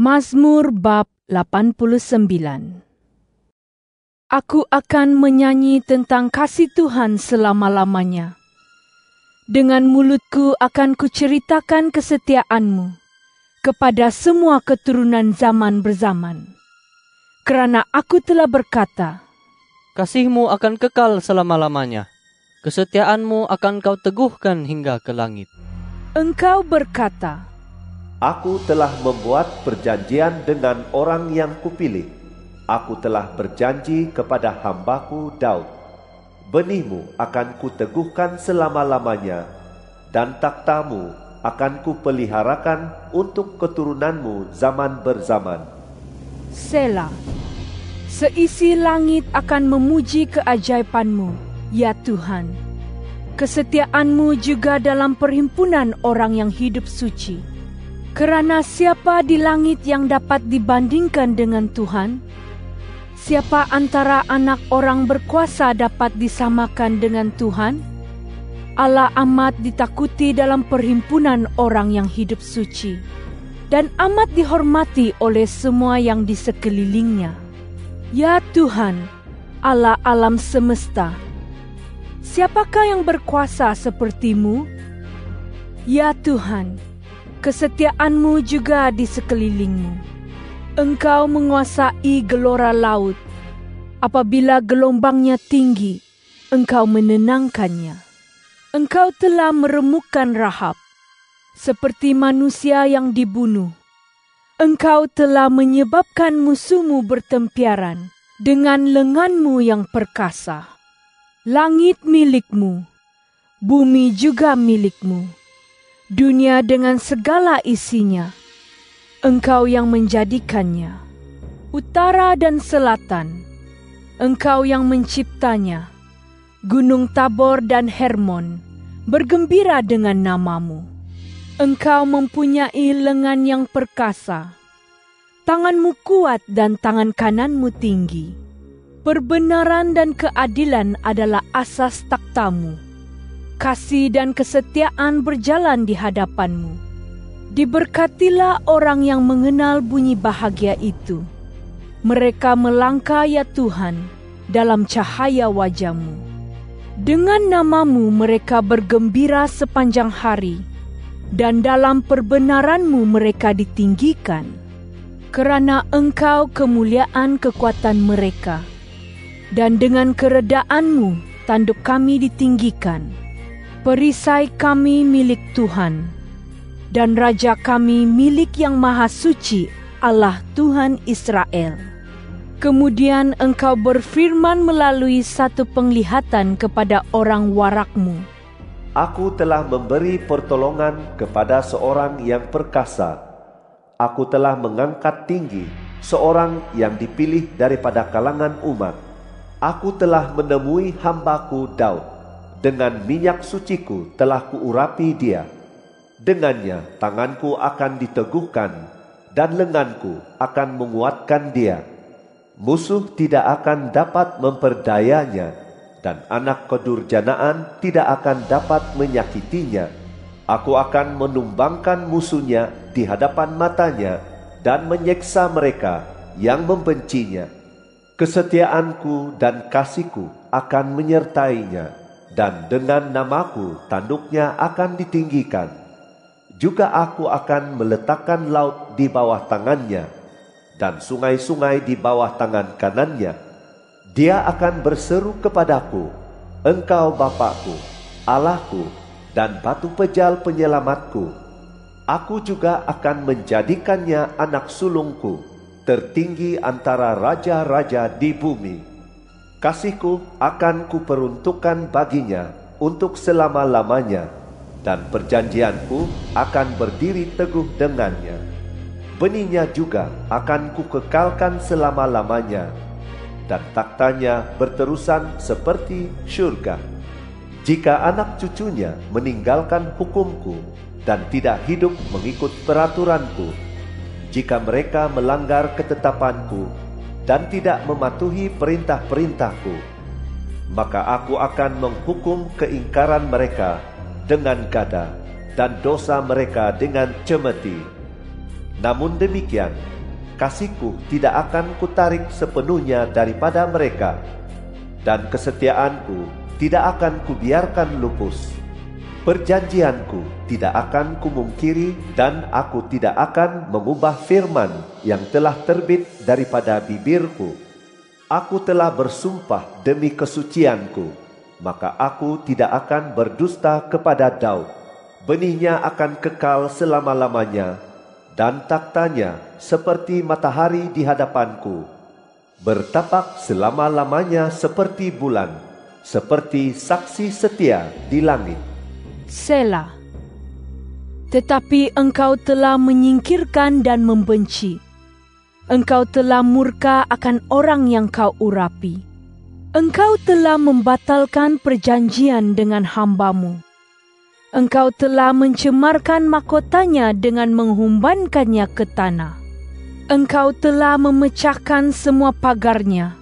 Mazmur bab 89. Aku akan menyanyi tentang kasih Tuhan selama-lamanya. Dengan mulutku akan kuceritakan kesetiaan-Mu kepada semua keturunan zaman berzaman. Kerana aku telah berkata, kasih-Mu akan kekal selama-lamanya. Kesetiaan-Mu akan Kau teguhkan hingga ke langit. Engkau berkata, aku telah membuat perjanjian dengan orang yang kupilih. Aku telah berjanji kepada hambaku Daud. Benih-Mu akan kuteguhkan selama-lamanya, dan takhta-Mu akan kupeliharakan untuk keturunan-Mu zaman berzaman. Selah. Seisi langit akan memuji keajaiban-Mu, ya Tuhan. Kesetiaan-Mu juga dalam perhimpunan orang yang hidup suci. Kerana siapa di langit yang dapat dibandingkan dengan Tuhan? Siapa antara anak orang berkuasa dapat disamakan dengan Tuhan? Allah amat ditakuti dalam perhimpunan orang yang hidup suci, dan amat dihormati oleh semua yang di sekelilingnya. Ya Tuhan, Allah alam semesta, siapakah yang berkuasa seperti-Mu? Ya Tuhan, kesetiaan-Mu juga di sekelilingmu. Engkau menguasai gelora laut. Apabila gelombangnya tinggi, Engkau menenangkannya. Engkau telah meremukkan Rahab, seperti manusia yang dibunuh. Engkau telah menyebabkan musuh-Mu bertempiaran dengan lengan-Mu yang perkasa. Langit milik-Mu, bumi juga milik-Mu. Dunia dengan segala isinya, Engkau yang menjadikannya. Utara dan selatan, Engkau yang menciptanya. Gunung Tabor dan Hermon bergembira dengan nama-Mu. Engkau mempunyai lengan yang perkasa. Tangan-Mu kuat dan tangan kanan-Mu tinggi. Perbenaran dan keadilan adalah asas takhta-Mu. Kasih dan kesetiaan berjalan di hadapan-Mu. Diberkatilah orang yang mengenal bunyi bahagia itu. Mereka melangkah ya Tuhan dalam cahaya wajah-Mu. Dengan nama-Mu mereka bergembira sepanjang hari, dan dalam perbenaran-Mu mereka ditinggikan. Kerana Engkau kemuliaan kekuatan mereka, dan dengan keredaan-Mu tanduk kami ditinggikan. Perisai kami milik Tuhan, dan Raja kami milik Yang Maha Suci, Allah Tuhan Israel. Kemudian Engkau berfirman melalui satu penglihatan kepada orang warak-Mu. Aku telah memberi pertolongan kepada seorang yang perkasa. Aku telah mengangkat tinggi seorang yang dipilih daripada kalangan umat. Aku telah menemui hambaku Daud. Dengan minyak suciku telah kuurapi dia. Dengannya tanganku akan diteguhkan, dan lenganku akan menguatkan dia. Musuh tidak akan dapat memperdayanya, dan anak kedurjanaan tidak akan dapat menyakitinya. Aku akan menumbangkan musuhnya di hadapan matanya, dan menyeksa mereka yang membencinya. Kesetiaanku dan kasihku akan menyertainya, dan dengan namaku tanduknya akan ditinggikan. Juga aku akan meletakkan laut di bawah tangannya, dan sungai-sungai di bawah tangan kanannya. Dia akan berseru kepadaku, Engkau Bapakku, Allahku, dan batu pejal penyelamatku. Aku juga akan menjadikannya anak sulungku, tertinggi antara raja-raja di bumi. Kasihku akan kuperuntukkan baginya untuk selama-lamanya, dan perjanjianku akan berdiri teguh dengannya. Benihnya juga akan kukekalkan selama-lamanya, dan takhtanya berterusan seperti syurga. Jika anak cucunya meninggalkan hukumku dan tidak hidup mengikut peraturanku, jika mereka melanggar ketetapanku dan tidak mematuhi perintah-perintahku, maka aku akan menghukum keingkaran mereka dengan gada dan dosa mereka dengan cemeti. Namun demikian, kasih-Ku tidak akan Kutarik sepenuhnya daripada mereka, dan kesetiaan-Ku tidak akan Kubiarkan lupus. Perjanjian-Ku tidak akan Kumungkiri, dan Aku tidak akan mengubah firman yang telah terbit daripada bibir-Ku. Aku telah bersumpah demi kesucian-Ku, maka Aku tidak akan berdusta kepada Daud. Benihnya akan kekal selama-lamanya, dan taktanya seperti matahari di hadapan-Ku. Bertapak selama-lamanya seperti bulan, seperti saksi setia di langit. Selah. Tetapi engkau telah menyingkirkan dan membenci. Engkau telah murka akan orang yang kau urapi. Engkau telah membatalkan perjanjian dengan hamba-Mu. Engkau telah mencemarkan mahkotanya dengan menghumbankannya ke tanah. Engkau telah memecahkan semua pagarnya.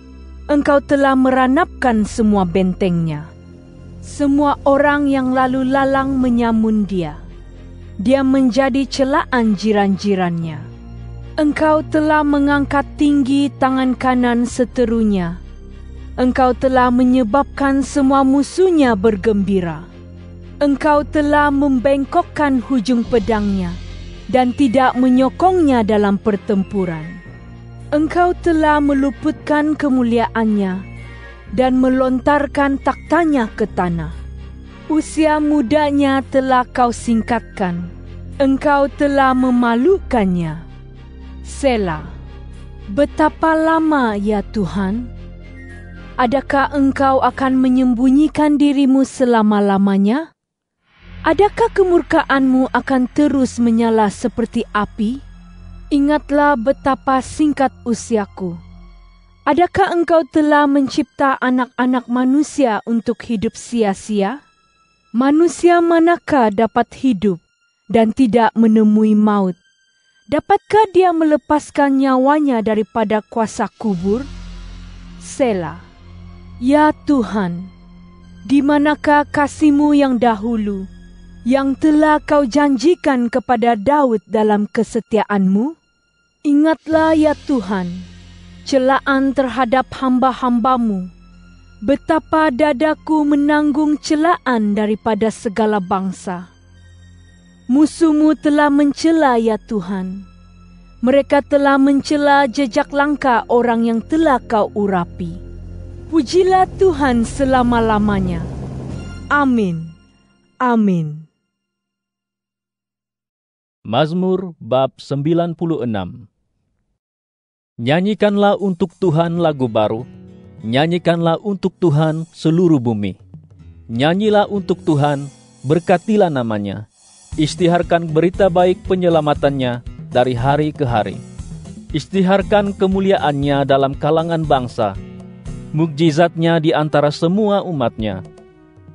Engkau telah meranapkan semua bentengnya. Semua orang yang lalu lalang menyamun dia. Dia menjadi celaan jiran-jirannya. Engkau telah mengangkat tinggi tangan kanan seterunya. Engkau telah menyebabkan semua musuhnya bergembira. Engkau telah membengkokkan hujung pedangnya dan tidak menyokongnya dalam pertempuran. Engkau telah meluputkan kemuliaannya dan melontarkan taktanya ke tanah. Usia mudanya telah kau singkatkan. Engkau telah memalukannya. Selah. Betapa lama, ya Tuhan? Adakah Engkau akan menyembunyikan dirimu selama-lamanya? Adakah kemurkaan-Mu akan terus menyala seperti api? Ingatlah betapa singkat usiaku. Adakah Engkau telah mencipta anak-anak manusia untuk hidup sia-sia? Manusia manakah dapat hidup dan tidak menemui maut? Dapatkah dia melepaskan nyawanya daripada kuasa kubur? Selah. Ya Tuhan, di manakah kasih-Mu yang dahulu, yang telah Kau janjikan kepada Daud dalam kesetiaan-Mu? Ingatlah ya Tuhan, celaan terhadap hamba-hamba-Mu. Betapa dadaku menanggung celaan daripada segala bangsa. Musuh-Mu telah mencela ya Tuhan. Mereka telah mencela jejak langkah orang yang telah Kau urapi. Pujilah Tuhan selama-lamanya. Amin. Amin. Mazmur bab 96. Nyanyikanlah untuk Tuhan lagu baru, nyanyikanlah untuk Tuhan seluruh bumi. Nyanyilah untuk Tuhan, berkatilah namanya. Istiharkan berita baik penyelamatannya dari hari ke hari. Istiharkan kemuliaannya dalam kalangan bangsa, mukjizatnya di antara semua umatnya.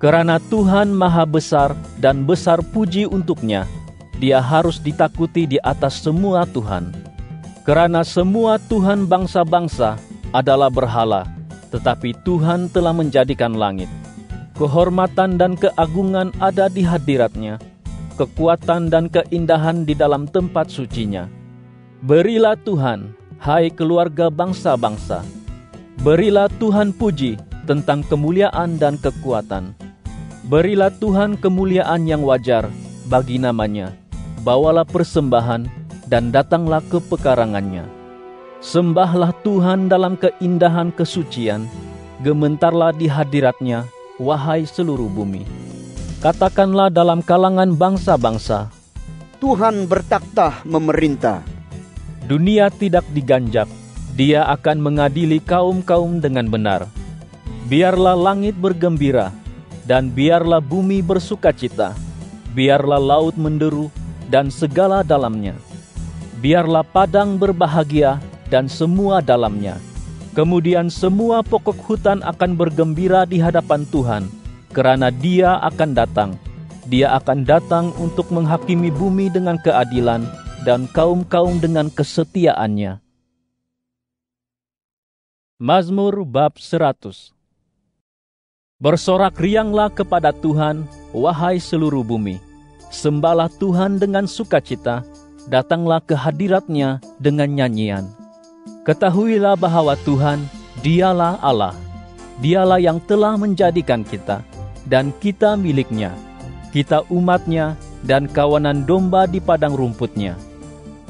Kerana Tuhan maha besar dan besar puji untuknya, Dia harus ditakuti di atas semua Tuhan. Kerana semua Tuhan bangsa-bangsa adalah berhala, tetapi Tuhan telah menjadikan langit. Kehormatan dan keagungan ada di hadirat-Nya, kekuatan dan keindahan di dalam tempat suci-Nya. Berilah Tuhan, hai keluarga bangsa-bangsa. Berilah Tuhan puji tentang kemuliaan dan kekuatan. Berilah Tuhan kemuliaan yang wajar bagi namanya. Bawalah persembahan dan datanglah ke pekarangannya. Sembahlah Tuhan dalam keindahan kesucian, gementarlah di hadirat-Nya, wahai seluruh bumi. Katakanlah dalam kalangan bangsa-bangsa, Tuhan bertakhta memerintah. Dunia tidak diganjak, Dia akan mengadili kaum-kaum dengan benar. Biarlah langit bergembira, dan biarlah bumi bersukacita. Biarlah laut menderu, dan segala dalamnya. Biarlah padang berbahagia dan semua dalamnya. Kemudian semua pokok hutan akan bergembira di hadapan Tuhan, kerana Dia akan datang. Dia akan datang untuk menghakimi bumi dengan keadilan dan kaum-kaum dengan kesetiaannya. Mazmur bab 100. Bersorak rianglah kepada Tuhan, wahai seluruh bumi. Sembahlah Tuhan dengan sukacita, datanglah ke hadirat-Nya dengan nyanyian. Ketahuilah bahwa Tuhan, Dialah Allah. Dialah yang telah menjadikan kita, dan kita milik-Nya. Kita umat-Nya dan kawanan domba di padang rumput-Nya.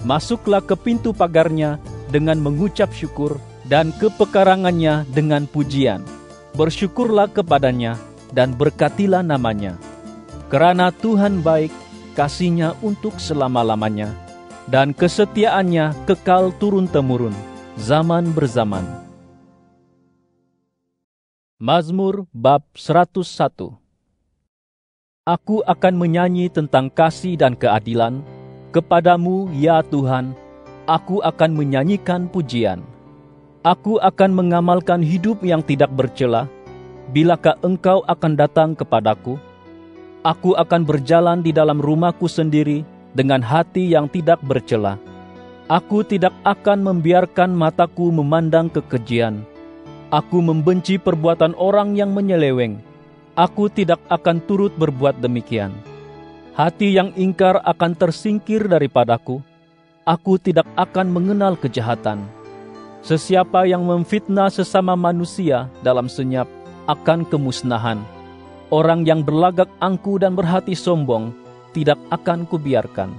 Masuklah ke pintu pagar-Nya dengan mengucap syukur, dan ke pekarangan-Nya dengan pujian. Bersyukurlah kepada-Nya dan berkatilah nama-Nya. Kerana Tuhan baik, kasih-Nya untuk selama-lamanya, dan kesetiaan-Nya kekal turun-temurun, zaman berzaman. Mazmur bab 101. Aku akan menyanyi tentang kasih dan keadilan. Kepadamu, ya Tuhan, aku akan menyanyikan pujian. Aku akan mengamalkan hidup yang tidak bercela. Bilakah Engkau akan datang kepadaku? Aku akan berjalan di dalam rumahku sendiri dengan hati yang tidak bercela. Aku tidak akan membiarkan mataku memandang kekejian. Aku membenci perbuatan orang yang menyeleweng. Aku tidak akan turut berbuat demikian. Hati yang ingkar akan tersingkir daripadaku. Aku tidak akan mengenal kejahatan. Sesiapa yang memfitnah sesama manusia dalam senyap akan kemusnahan. Orang yang berlagak angku dan berhati sombong tidak akan kubiarkan.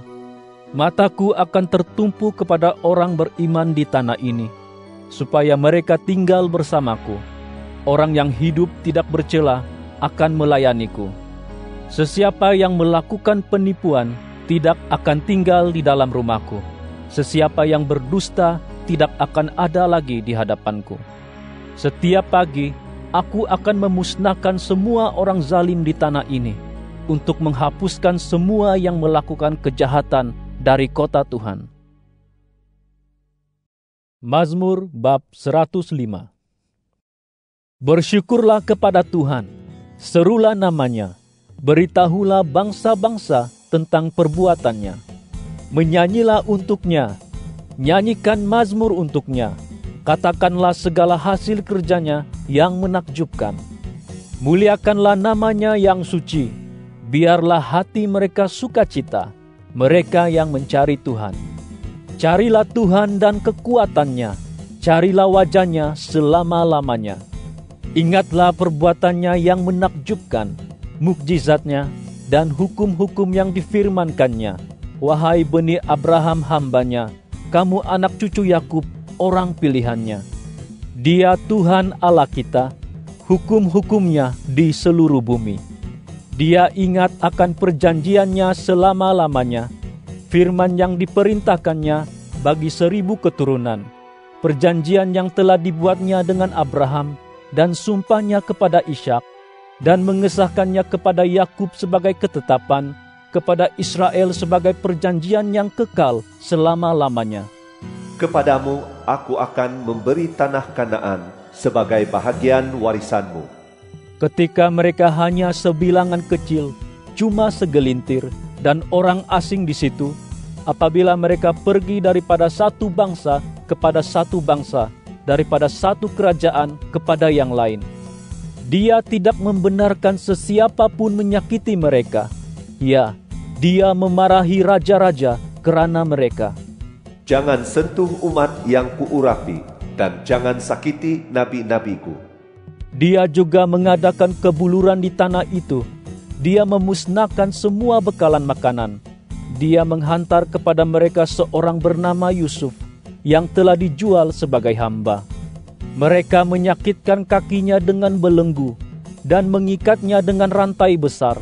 Mataku akan tertumpu kepada orang beriman di tanah ini, supaya mereka tinggal bersamaku. Orang yang hidup tidak bercela akan melayaniku. Sesiapa yang melakukan penipuan tidak akan tinggal di dalam rumahku. Sesiapa yang berdusta tidak akan ada lagi di hadapanku. Setiap pagi, aku akan memusnahkan semua orang zalim di tanah ini, untuk menghapuskan semua yang melakukan kejahatan dari kota Tuhan. Mazmur bab 105. Bersyukurlah kepada Tuhan, serulah nama-Nya, beritahulah bangsa-bangsa tentang perbuatannya. Menyanyilah untuk-Nya, nyanyikan mazmur untuk-Nya, katakanlah segala hasil kerjanya yang menakjubkan. Muliakanlah nama-Nya yang suci, biarlah hati mereka sukacita, mereka yang mencari Tuhan. Carilah Tuhan dan kekuatan-Nya, carilah wajah-Nya selama-lamanya. Ingatlah perbuatannya yang menakjubkan, mukjizat-Nya dan hukum-hukum yang difirmankan-Nya. Wahai bani Abraham hamba-Nya, kamu anak cucu Yakub, orang pilihan-Nya. Dia Tuhan Allah kita, hukum-hukum-Nya di seluruh bumi. Dia ingat akan perjanjian-Nya selama-lamanya, firman yang diperintahkan-Nya bagi 1000 keturunan, perjanjian yang telah dibuat-Nya dengan Abraham dan sumpah-Nya kepada Ishak, dan mengesahkan-Nya kepada Yakub sebagai ketetapan, kepada Israel sebagai perjanjian yang kekal selama-lamanya. Kepadamu aku akan memberi tanah Kanaan sebagai bahagian warisanmu. Ketika mereka hanya sebilangan kecil, cuma segelintir, dan orang asing di situ, apabila mereka pergi daripada satu bangsa kepada satu bangsa, daripada satu kerajaan kepada yang lain, Dia tidak membenarkan sesiapa pun menyakiti mereka. Ya, Dia memarahi raja-raja kerana mereka. Jangan sentuh umat yang kuurapi, dan jangan sakiti nabi-nabiku. Dia juga mengadakan kebuluran di tanah itu. Dia memusnahkan semua bekalan makanan. Dia menghantar kepada mereka seorang bernama Yusuf, yang telah dijual sebagai hamba. Mereka menyakitkan kakinya dengan belenggu, dan mengikatnya dengan rantai besar,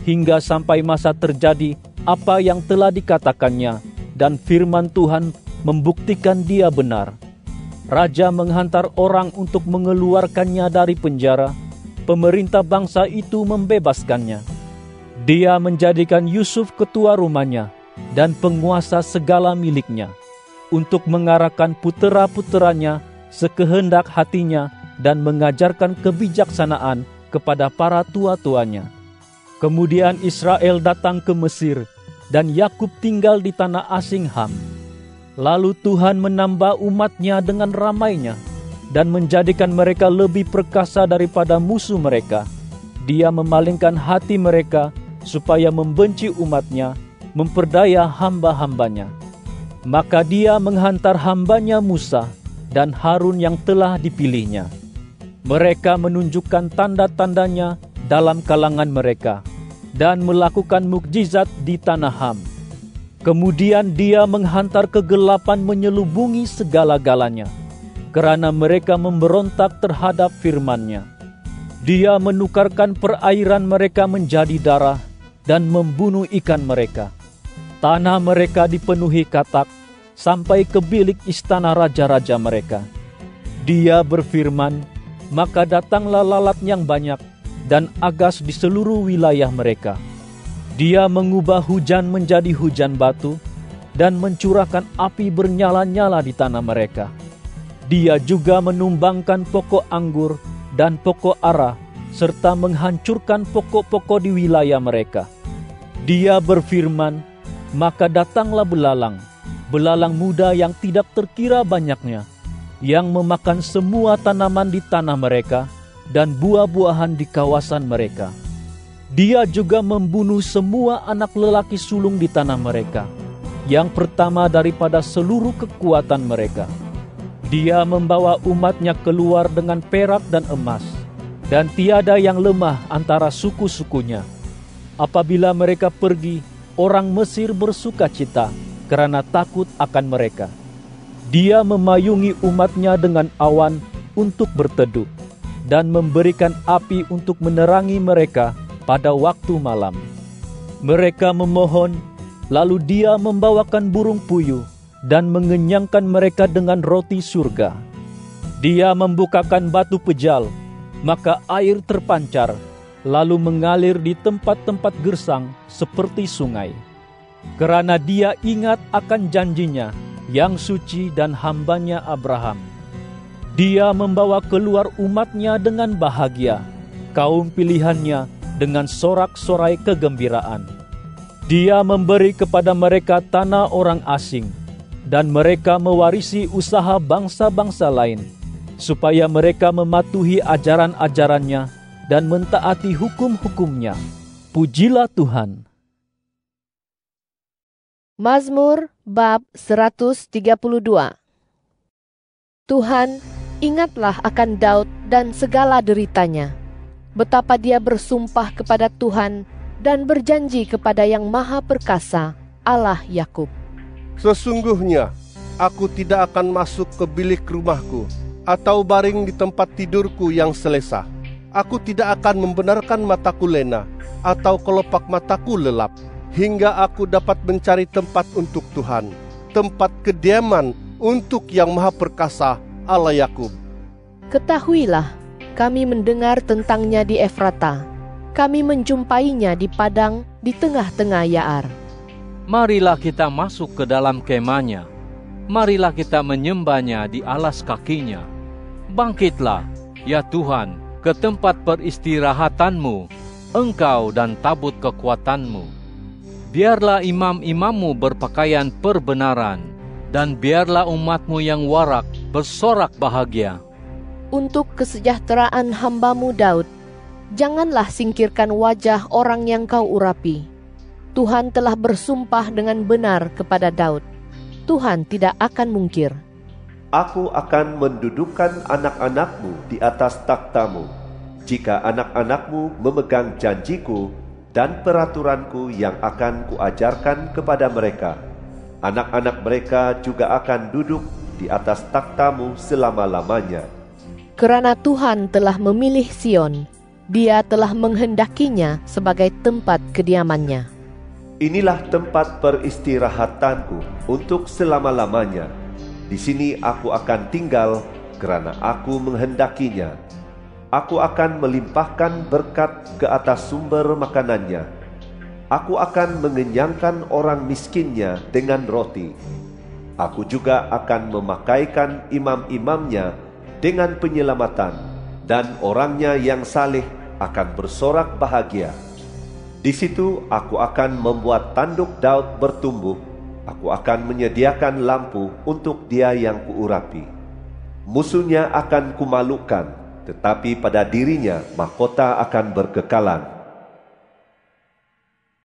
hingga sampai masa terjadi apa yang telah dikatakannya, dan firman Tuhan membuktikan dia benar. Raja menghantar orang untuk mengeluarkannya dari penjara. Pemerintah bangsa itu membebaskannya. Dia menjadikan Yusuf ketua rumahnya dan penguasa segala miliknya, untuk mengarahkan putera-puteranya sekehendak hatinya dan mengajarkan kebijaksanaan kepada para tua-tuanya. Kemudian Israel datang ke Mesir, dan Yakub tinggal di tanah asing Ham. Lalu Tuhan menambah umat-Nya dengan ramainya, dan menjadikan mereka lebih perkasa daripada musuh mereka. Dia memalingkan hati mereka, supaya membenci umat-Nya, memperdaya hamba-hambanya. Maka dia menghantar hambanya Musa dan Harun yang telah dipilihnya. Mereka menunjukkan tanda-tandanya dalam kalangan mereka dan melakukan mukjizat di tanah Ham. Kemudian dia menghantar kegelapan menyelubungi segala-galanya, kerana mereka memberontak terhadap firman-Nya. Dia menukarkan perairan mereka menjadi darah dan membunuh ikan mereka. Tanah mereka dipenuhi katak sampai ke bilik istana raja-raja mereka. Dia berfirman, maka datanglah lalat yang banyak dan agas di seluruh wilayah mereka. Dia mengubah hujan menjadi hujan batu dan mencurahkan api bernyala-nyala di tanah mereka. Dia juga menumbangkan pokok anggur dan pokok ara serta menghancurkan pokok-pokok di wilayah mereka. Dia berfirman, maka datanglah belalang muda yang tidak terkira banyaknya, yang memakan semua tanaman di tanah mereka dan buah-buahan di kawasan mereka. Dia juga membunuh semua anak lelaki sulung di tanah mereka, yang pertama daripada seluruh kekuatan mereka. Dia membawa umatnya keluar dengan perak dan emas, dan tiada yang lemah antara suku-sukunya. Apabila mereka pergi, orang Mesir bersukacita kerana takut akan mereka. Dia memayungi umatnya dengan awan untuk berteduh, dan memberikan api untuk menerangi mereka pada waktu malam. Mereka memohon, lalu dia membawakan burung puyuh dan mengenyangkan mereka dengan roti surga. Dia membukakan batu pejal, maka air terpancar, lalu mengalir di tempat-tempat gersang seperti sungai. Kerana dia ingat akan janjinya yang suci dan hambanya Abraham. Dia membawa keluar umatnya dengan bahagia, kaum pilihannya dengan sorak-sorai kegembiraan. Dia memberi kepada mereka tanah orang asing, dan mereka mewarisi usaha bangsa-bangsa lain, supaya mereka mematuhi ajaran-ajarannya dan mentaati hukum-hukumnya. Pujilah Tuhan. Mazmur bab 132. Tuhan, ingatlah akan Daud dan segala deritanya. Betapa dia bersumpah kepada Tuhan dan berjanji kepada Yang Maha Perkasa, Allah Yakub. Sesungguhnya aku tidak akan masuk ke bilik rumahku atau baring di tempat tidurku yang selesa. Aku tidak akan membenarkan mataku lena atau kelopak mataku lelap, hingga aku dapat mencari tempat untuk Tuhan, tempat kediaman untuk Yang Maha Perkasa, Allah Yakub. Ketahuilah, kami mendengar tentangnya di Efrata. Kami menjumpainya di padang di tengah-tengah Yaar. Marilah kita masuk ke dalam kemahnya. Marilah kita menyembahnya di alas kakinya. Bangkitlah, ya Tuhan, ke tempat peristirahatanmu, Engkau dan tabut kekuatanmu. Biarlah imam-imammu berpakaian perbenaran, dan biarlah umatmu yang warak bersorak bahagia. Untuk kesejahteraan hamba-Mu Daud, janganlah singkirkan wajah orang yang Kau urapi. Tuhan telah bersumpah dengan benar kepada Daud. Tuhan tidak akan mungkir. Aku akan mendudukkan anak-anakmu di atas takhtamu, jika anak-anakmu memegang janjiku dan peraturanku yang akan kuajarkan kepada mereka. Anak-anak mereka juga akan duduk di atas takhtamu selama-lamanya. Kerana Tuhan telah memilih Sion, Dia telah menghendakinya sebagai tempat kediamannya. Inilah tempat peristirahatanku untuk selama-lamanya. Di sini aku akan tinggal kerana aku menghendakinya. Aku akan melimpahkan berkat ke atas sumber makanannya. Aku akan mengenyangkan orang miskinnya dengan roti. Aku juga akan memakaikan imam-imamnya dengan penyelamatan, dan orangnya yang saleh akan bersorak bahagia. Di situ aku akan membuat tanduk Daud bertumbuh. Aku akan menyediakan lampu untuk dia yang kuurapi. Musuhnya akan kumalukan, tetapi pada dirinya mahkota akan berkekalan.